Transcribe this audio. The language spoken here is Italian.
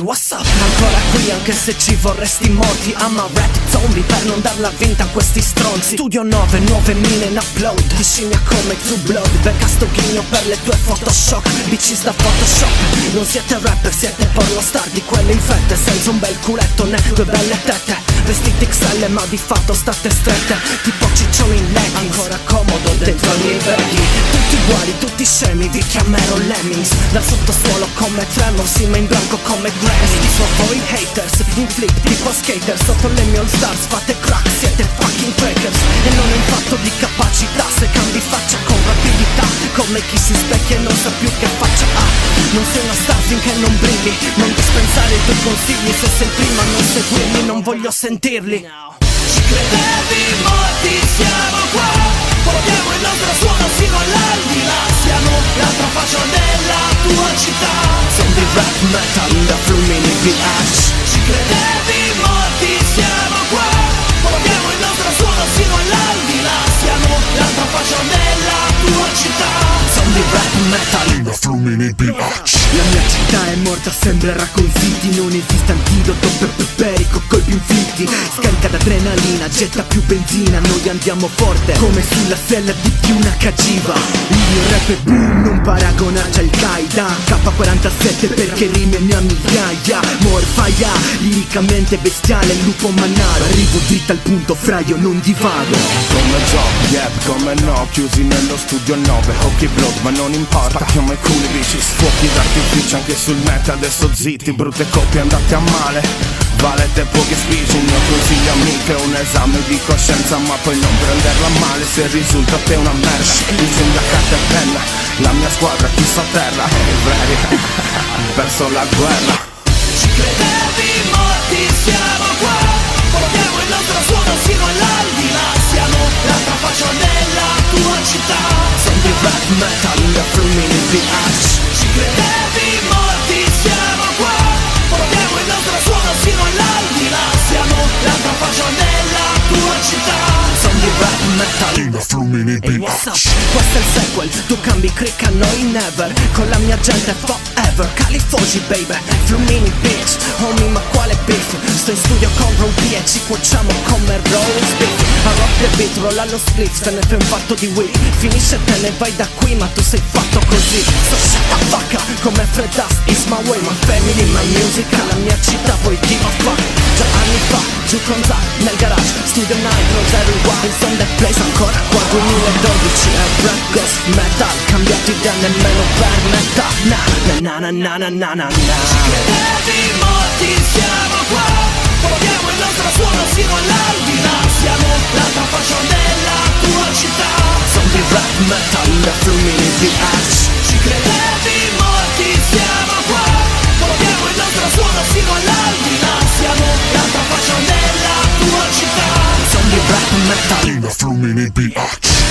What's up? Ancora qui anche se ci vorresti morti. I'm a rap zombie per non darla vinta a questi stronzi. Studio 9, 9 mine in upload. Ti scimmia come True Blood. Becca sto ghigno per le tue Photoshop. Bitches da Photoshop. Non siete rapper, siete pornostar di quelle infette. Senza un bel culetto né due belle tette. Vestiti XL ma di fatto state strette. Tipo ciccioni in leggings. Ancora comodo dentro i miei vecchi. Tutti uguali, tutti scemi, vi chiamerò Lemmings. Dal sottosuolo come Tremor, ma in bianco come Grammy. Schifo voi haters, in flip tipo skater. Sotto le mie all stars fate crack, siete fucking crackers. E non è un fatto di capacità, se cambi faccia con rapidità. Come chi si specchia e non sa più che faccia ha. Non sei una star finché non brilli. Non dispensare i tuoi consigli, se sei prima a non seguirli non voglio sentirli. Ci credevi, morti, siamo qua. Portiamo il nostro suono sino all'aldilà. Siamo l'altra faccia della tua città. Zombie rap metal da Flumini BH. Ci credevi, morti, siamo qua. Portiamo il nostro suono sino all'aldilà. Siamo l'altra faccia della tua città. Zombie rap metal da Flumini BH. La mia città è morta, sembrerà con City. Non esiste antidoto per pepperi con colpi infiniti. Scarica d'adrenalina, getta più benzina. Noi andiamo forte, come sulla sella di più una cagiva. Il mio rap è boom, non paragonarci al Qaeda. K47 perché rime ne ha migliaia. Morfaia, liricamente bestiale, lupo mannaro. Arrivo dritto al punto, fra io non divago. Come job, yep, come no. Chiusi nello studio 9, hockey blood, ma non importa. Spacchiamo i culi bitches, fuochi d'artificio anche sul net. Adesso zitti, brutte coppie andate a male. Valete poche specie, il mio consiglio amico è un esame di coscienza. Ma poi non prenderla male se risulta te una merda. Insegna carta e penna, la mia squadra chi sta a terra. Ready, verso la guerra. Ci credevi, morti, siamo qua. Portiamo il nostro suono sino all'aldilà. Siamo l'altra faccia della tua città. Zombie rap metal da Flumini BH. Ci credevi, morti, siamo qua. Portiamo il nostro suono sino all'aldilà. Siamo l'altra faccia della tua città. Zombie rap metal da Flumini BH. What's up? Questo è il sequel, tu cambi click a noi never. Con la mia gente forever, Califogi baby, Flumini bitch. Homie ma quale beef? Sto in studio con Roby e ci cuociamo come roast beef. A rock the beat, rolla lo spliff, te ne fai un fatto di weed. Finisce te ne vai da qui ma tu sei fatto così. So shut the fuck up, come Fred Dust is my way. My family, my music, la mia città poi give a fuck. Già anni fa, giù con Zach nel garage. Studio Night, Rosary Wise on the place ancora qua. 2012 è rap ghost metal. Cambiato idea nemmeno per metà. Na na na na na na na na. Ci credevi, morti, siamo qua. Portiamo il nostro suono sino all'aldilà. Siamo l'altra faccia della tua città. Zombie rap metal da Flumini BH. Ci credevi, morti, siamo qua. Portiamo il nostro suono sino all'aldilà. Siamo l'altra faccia della tua città. Zombie rap metal Da Flumini BH.